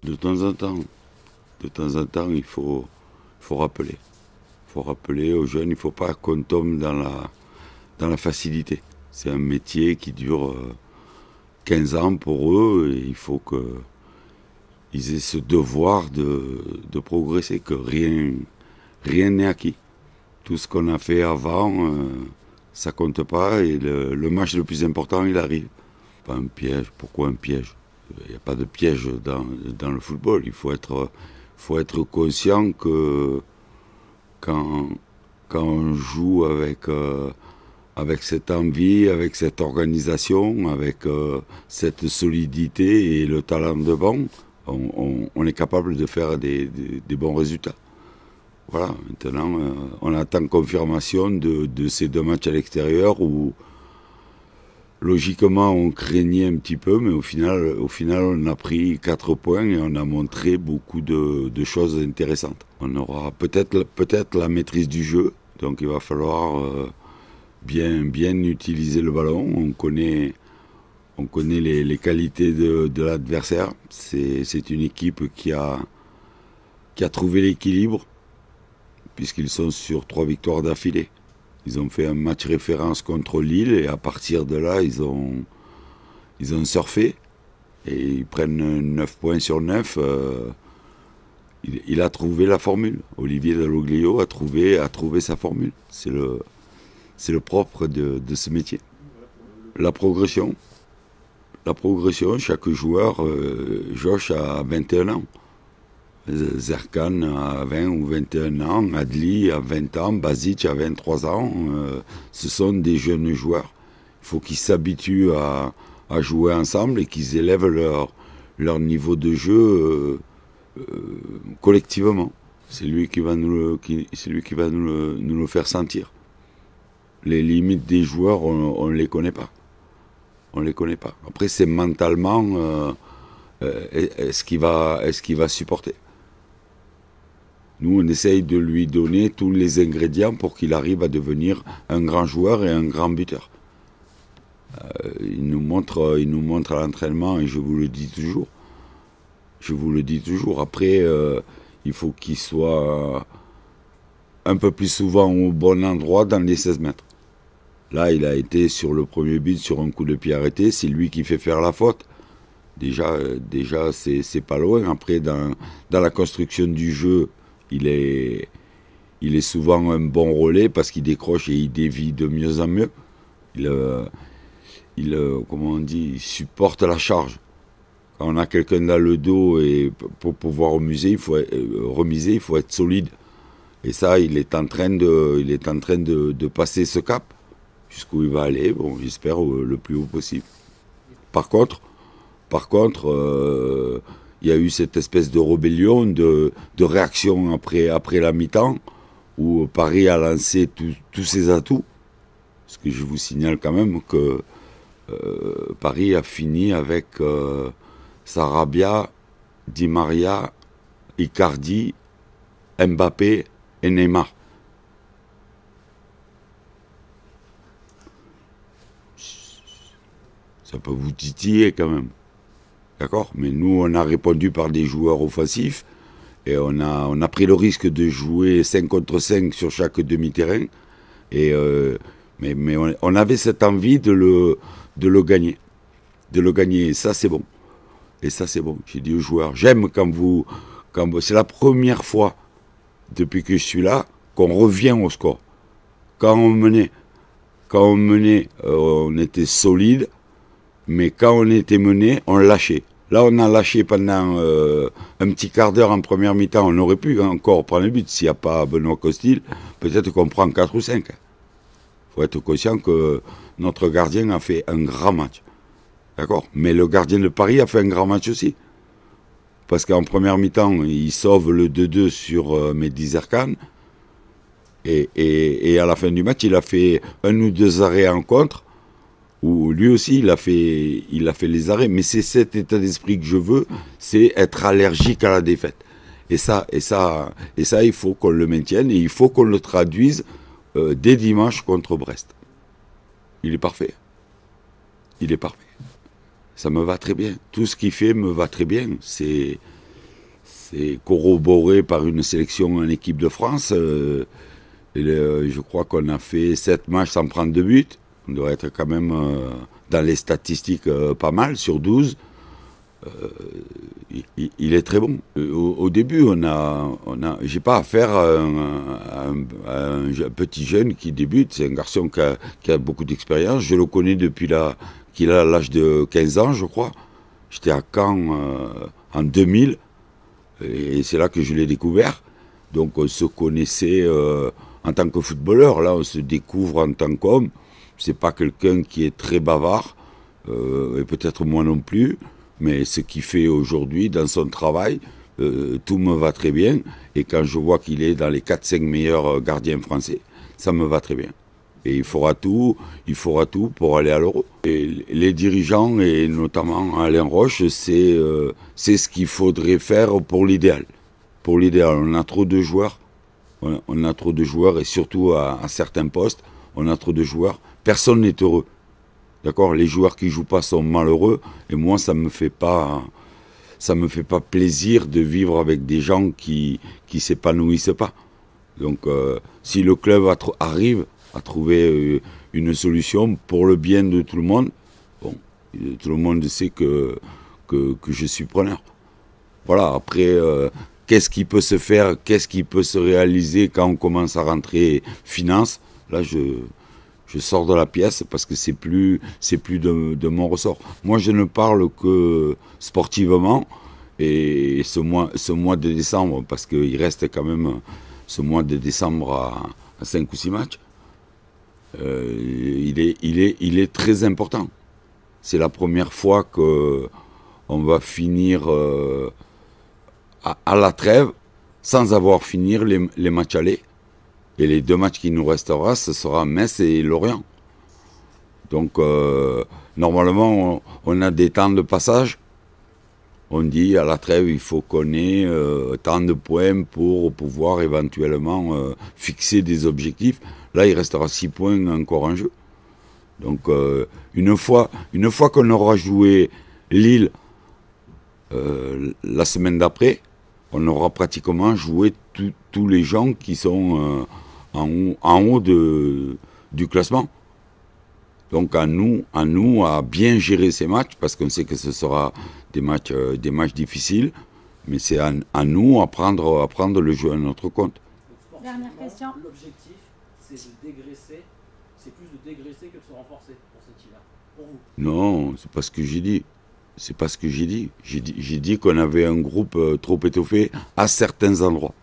De temps en temps, il faut rappeler. Il faut rappeler aux jeunes, il ne faut pas qu'on tombe dans la facilité. C'est un métier qui dure 15 ans pour eux et il faut qu'ils aient ce devoir de progresser, que rien n'est acquis. Tout ce qu'on a fait avant, ça compte pas et le match le plus important, il arrive. Pas un piège. Pourquoi un piège? Il n'y a pas de piège dans le football. Il faut être conscient que quand, quand on joue avec cette envie, avec cette organisation, avec cette solidité et le talent de banc, on est capable de faire des bons résultats. Voilà, maintenant, on attend confirmation de ces deux matchs à l'extérieur où, logiquement, on craignait un petit peu, mais au final, on a pris 4 points et on a montré beaucoup de choses intéressantes. On aura peut-être la maîtrise du jeu, donc il va falloir bien utiliser le ballon. On connaît les qualités de l'adversaire. C'est une équipe qui a trouvé l'équilibre, puisqu'ils sont sur 3 victoires d'affilée. Ils ont fait un match référence contre Lille et à partir de là, ils ont surfé et ils prennent 9 points sur 9. Il a trouvé la formule. Olivier Dalloglio a trouvé sa formule. C'est le propre de ce métier. La progression, chaque joueur, Josh a 21 ans. Zerkan a 20 ou 21 ans, Adli a 20 ans, Basic a 23 ans. Ce sont des jeunes joueurs. Il faut qu'ils s'habituent à jouer ensemble et qu'ils élèvent leur niveau de jeu collectivement. C'est lui qui va nous le faire sentir. Les limites des joueurs, on ne les connaît pas. On les connaît pas. Après, c'est mentalement, est-ce qu'il va supporter? Nous, on essaye de lui donner tous les ingrédients pour qu'il arrive à devenir un grand joueur et un grand buteur. Il nous montre à l'entraînement, et je vous le dis toujours. Après, il faut qu'il soit un peu plus souvent au bon endroit dans les 16 mètres. Là, il a été sur le premier but, sur un coup de pied arrêté. C'est lui qui fait faire la faute. Déjà, c'est pas loin. Après, dans la construction du jeu, il est souvent un bon relais parce qu'il décroche et il dévie de mieux en mieux. Comment on dit, il supporte la charge. Quand on a quelqu'un dans le dos et pour pouvoir remiser, il faut être solide. Et ça, il est en train de passer ce cap. Jusqu'où il va aller, bon, j'espère le plus haut possible. Par contre, il y a eu cette espèce de rébellion, de réaction après la mi-temps, où Paris a lancé tous ses atouts. Parce que je vous signale quand même que Paris a fini avec Sarabia, Di Maria, Icardi, Mbappé et Neymar. Ça peut vous titiller quand même. D'accord? Mais nous, on a répondu par des joueurs offensifs et on a pris le risque de jouer 5 contre 5 sur chaque demi-terrain. Mais on avait cette envie de le gagner. De le gagner. Et ça, c'est bon. J'ai dit aux joueurs, j'aime c'est la première fois depuis que je suis là qu'on revient au score. Quand on menait, on était solide. Mais quand on était mené, on lâchait. Là, on a lâché pendant un petit quart d'heure en première mi-temps. On aurait pu encore prendre le but. S'il n'y a pas Benoît Costil, peut-être qu'on prend 4 ou 5. Il faut être conscient que notre gardien a fait un grand match. D'accord? Mais le gardien de Paris a fait un grand match aussi. Parce qu'en première mi-temps, il sauve le 2-2 sur Mehdi Zerkan. Et à la fin du match, il a fait 1 ou 2 arrêts en contre. Où lui aussi, il a fait les arrêts. Mais c'est cet état d'esprit que je veux, c'est être allergique à la défaite. Et ça, il faut qu'on le maintienne et il faut qu'on le traduise dès dimanche contre Brest. Il est parfait. Ça me va très bien. Tout ce qu'il fait me va très bien. C'est corroboré par une sélection en équipe de France. Je crois qu'on a fait 7 matchs sans prendre de but. On doit être quand même dans les statistiques pas mal, sur 12. Il est très bon. Au début, j'ai pas affaire à un petit jeune qui débute. C'est un garçon qui a beaucoup d'expérience. Je le connais depuis qu'il a l'âge de 15 ans, je crois. J'étais à Caen en 2000 et c'est là que je l'ai découvert. Donc on se connaissait en tant que footballeur. Là, on se découvre en tant qu'homme. C'est pas quelqu'un qui est très bavard et peut-être moi non plus. Mais ce qu'il fait aujourd'hui dans son travail, tout me va très bien. Et quand je vois qu'il est dans les 4-5 meilleurs gardiens français, ça me va très bien. Et il fera tout pour aller à l'Euro. Et les dirigeants, et notamment Alain Roche, c'est ce qu'il faudrait faire pour l'idéal. Pour l'idéal, on a trop de joueurs. On a trop de joueurs, et surtout à certains postes, on a trop de joueurs. Personne n'est heureux. D'accord, les joueurs qui jouent pas sont malheureux, et moi ça me fait pas plaisir de vivre avec des gens qui s'épanouissent pas. Donc si le club arrive à trouver une solution pour le bien de tout le monde, bon, tout le monde sait que je suis preneur. Voilà, après qu'est-ce qui peut se faire, qu'est-ce qui peut se réaliser quand on commence à rentrer finance, là je sors de la pièce parce que c'est plus de mon ressort. Moi, je ne parle que sportivement, et ce mois de décembre, parce qu'il reste quand même ce mois de décembre à 5 ou 6 matchs, il est très important. C'est la première fois qu'on va finir à la trêve sans avoir fini les matchs allés. Et les 2 matchs qui nous restera, ce sera Metz et Lorient. Donc, normalement, on a des temps de passage. On dit à la trêve, il faut qu'on ait tant de points pour pouvoir éventuellement fixer des objectifs. Là, il restera 6 points encore en jeu. Donc, une fois qu'on aura joué Lille la semaine d'après, on aura pratiquement joué tous les gens qui sont en haut du classement. Donc à nous à bien gérer ces matchs, parce qu'on sait que ce sera des matchs difficiles, mais c'est à nous à prendre le jeu à notre compte. Dernière question. L'objectif, c'est de dégraisser, c'est plus de dégraisser que de se renforcer pour cet hiver, pour vous. Non, c'est pas ce que j'ai dit. C'est pas ce que j'ai dit. J'ai dit qu'on avait un groupe trop étoffé à certains endroits.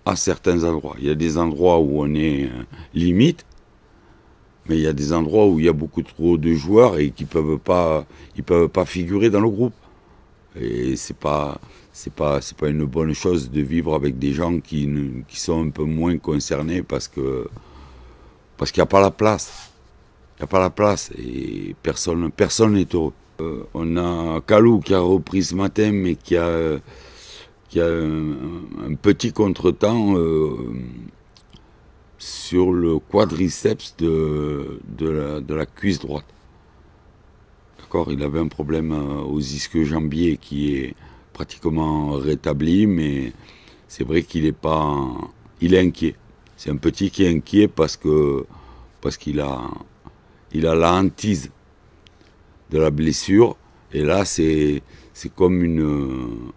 À certains endroits. Il y a des endroits où on est limite, mais il y a des endroits où il y a beaucoup trop de joueurs et qui peuvent pas figurer dans le groupe. Et c'est pas une bonne chose de vivre avec des gens qui sont un peu moins concernés parce qu'il n'y a pas la place. Il n'y a pas la place et personne n'est heureux. On a Kalou qui a repris ce matin, mais qui a un petit contretemps sur le quadriceps de la cuisse droite. D'accord, il avait un problème aux ischio-jambiers qui est pratiquement rétabli, mais c'est vrai qu'il est inquiet. C'est un petit qui est inquiet parce qu'il a la hantise de la blessure, et là c'est comme une,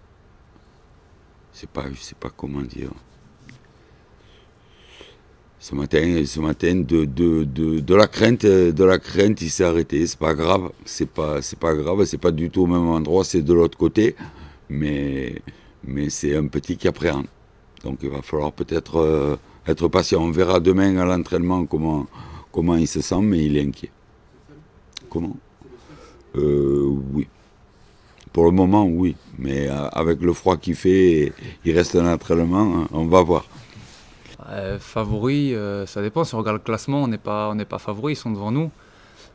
je sais pas comment dire. Ce matin de la crainte, il s'est arrêté. C'est pas grave, c'est pas du tout au même endroit, c'est de l'autre côté, mais c'est un petit qui appréhende. Donc il va falloir peut-être être patient. On verra demain à l'entraînement comment il se sent, mais il est inquiet. Comment? Oui. Pour le moment, oui. Mais avec le froid qu'il fait, il reste un entraînement, on va voir. Favoris, ça dépend. Si on regarde le classement, on n'est pas favoris, ils sont devant nous.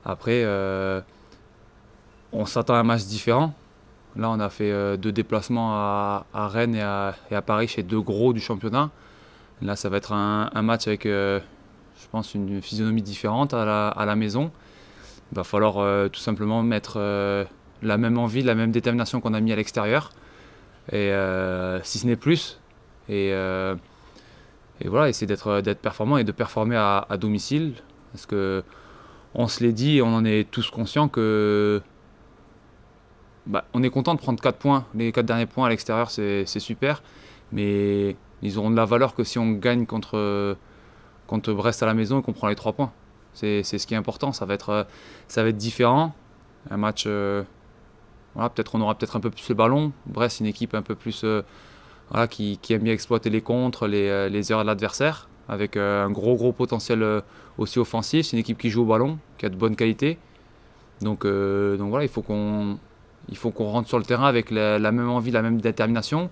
Après, on s'attend à un match différent. Là, on a fait 2 déplacements à Rennes et à Paris chez 2 gros du championnat. Là, ça va être un match avec, je pense, une physionomie différente à la maison. Il va falloir tout simplement mettre la même envie, la même détermination qu'on a mis à l'extérieur. et si ce n'est plus. Et voilà, essayer d'être performant et de performer à domicile. Parce que on se l'est dit, on en est tous conscients que on est content de prendre 4 points. Les 4 derniers points à l'extérieur, c'est super. Mais ils auront de la valeur que si on gagne contre Brest à la maison et qu'on prend les 3 points. C'est ce qui est important. Ça va être différent. Un match, voilà, on aura peut-être un peu plus le ballon. Brest, c'est une équipe un peu plus voilà, qui aime bien exploiter les contres, les erreurs de l'adversaire, avec un gros potentiel aussi offensif. C'est une équipe qui joue au ballon, qui a de bonnes qualités. Donc voilà, il faut qu'on rentre sur le terrain avec la même envie, la même détermination,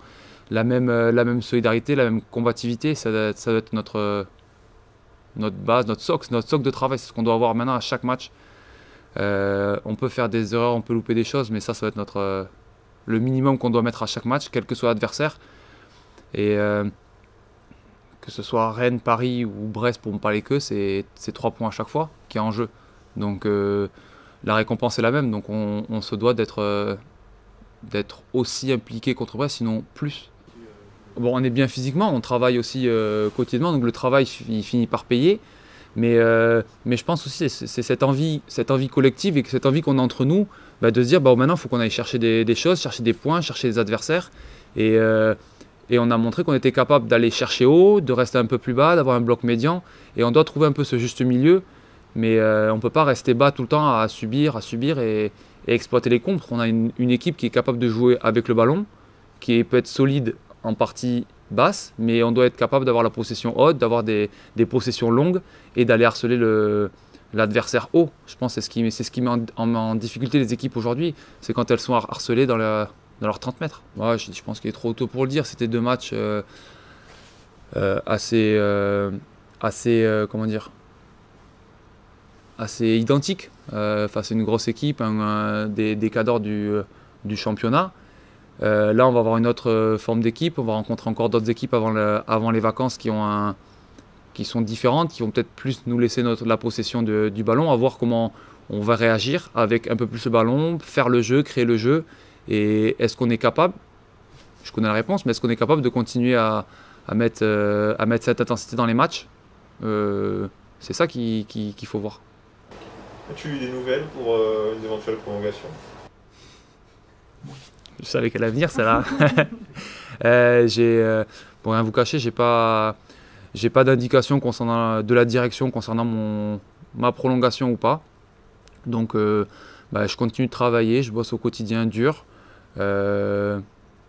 la même solidarité, la même combativité. Ça doit être notre base, notre socle de travail. C'est ce qu'on doit avoir maintenant à chaque match. On peut faire des erreurs, on peut louper des choses, mais ça va être le minimum qu'on doit mettre à chaque match, quel que soit l'adversaire. Et que ce soit Rennes, Paris ou Brest, pour ne parler que, c'est 3 points à chaque fois qui est en jeu. Donc la récompense est la même, donc on se doit d'être aussi impliqué contre Brest, sinon plus. Bon, on est bien physiquement, on travaille aussi quotidiennement, donc le travail il finit par payer. Mais je pense aussi c'est cette envie collective et cette envie qu'on a entre nous de se dire maintenant il faut qu'on aille chercher des choses, chercher des points, chercher des adversaires. Et on a montré qu'on était capable d'aller chercher haut, de rester un peu plus bas, d'avoir un bloc médian. Et on doit trouver un peu ce juste milieu. Mais on ne peut pas rester bas tout le temps à subir et exploiter les contres. On a une équipe qui est capable de jouer avec le ballon, qui peut être solide en partie basse, mais on doit être capable d'avoir la possession haute, d'avoir des possessions longues et d'aller harceler l'adversaire haut. Je pense que c'est ce qui met en difficulté les équipes aujourd'hui. C'est quand elles sont harcelées dans leurs 30 mètres. Ouais, je pense qu'il est trop tôt pour le dire. C'était 2 matchs assez identiques face à une grosse équipe, des cadors du championnat. Là, on va avoir une autre forme d'équipe. On va rencontrer encore d'autres équipes avant les vacances qui sont différentes, qui vont peut-être plus nous laisser la possession du ballon, à voir comment on va réagir avec un peu plus le ballon, faire le jeu, créer le jeu. Et est-ce qu'on est capable, je connais la réponse, mais est-ce qu'on est capable de continuer à mettre cette intensité dans les matchs? C'est ça qu'il faut voir. As-tu eu des nouvelles pour une éventuelle prolongation? Je savais qu'elle allait venir, celle-là. Pour rien vous cacher, j'ai pas d'indication de la direction concernant ma prolongation ou pas. Donc je continue de travailler, je bosse au quotidien dur. Je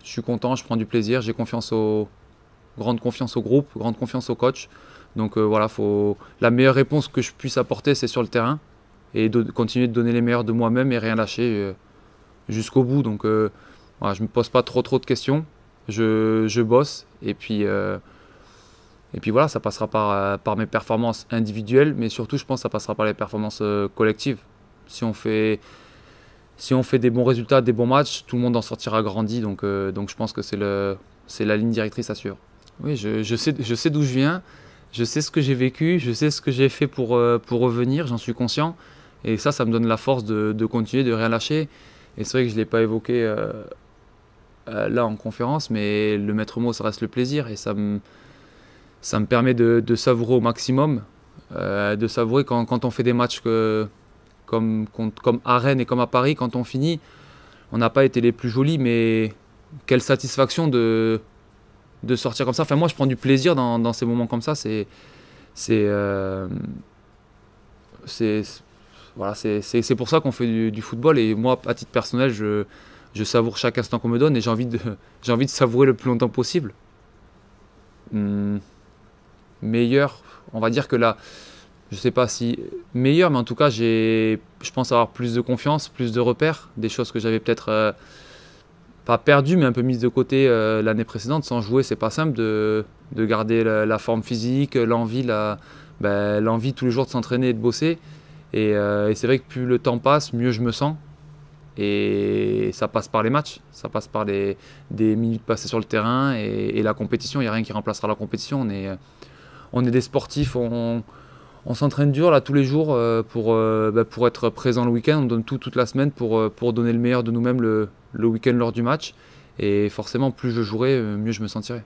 suis content, je prends du plaisir, j'ai grande confiance au groupe, grande confiance au coach. Donc voilà, la meilleure réponse que je puisse apporter, c'est sur le terrain. Et continuer de donner les meilleurs de moi-même et rien lâcher jusqu'au bout. Donc voilà, je ne me pose pas trop de questions, je bosse. Et puis voilà, ça passera par mes performances individuelles, mais surtout je pense que ça passera par les performances collectives. Si on fait des bons résultats, des bons matchs, tout le monde en sortira grandi. Donc je pense que c'est la ligne directrice à suivre. Oui, je sais d'où je viens, je sais ce que j'ai vécu, je sais ce que j'ai fait pour revenir, j'en suis conscient. Et ça me donne la force de continuer, de rien lâcher. Et c'est vrai que je ne l'ai pas évoqué là en conférence, mais le maître mot, ça reste le plaisir. Et ça me permet de savourer au maximum, de savourer quand on fait des matchs comme à Rennes et comme à Paris, quand on finit, on n'a pas été les plus jolis, mais quelle satisfaction de sortir comme ça. Enfin, moi, je prends du plaisir dans ces moments comme ça. C'est pour ça qu'on fait du football. Et moi, à titre personnel, je savoure chaque instant qu'on me donne et j'ai envie de savourer le plus longtemps possible. Meilleur, on va dire que là, je ne sais pas si meilleur, mais en tout cas, je pense avoir plus de confiance, plus de repères, des choses que j'avais peut-être pas perdues, mais un peu mises de côté l'année précédente. Sans jouer, c'est pas simple de garder la forme physique, l'envie tous les jours de s'entraîner et de bosser. Et c'est vrai que plus le temps passe, mieux je me sens. Et ça passe par les matchs, ça passe par des minutes passées sur le terrain et la compétition. Il n'y a rien qui remplacera la compétition. On est des sportifs, on s'entraîne dur là tous les jours pour être présent le week-end. On donne toute la semaine pour donner le meilleur de nous-mêmes le week-end lors du match. Et forcément, plus je jouerai, mieux je me sentirai.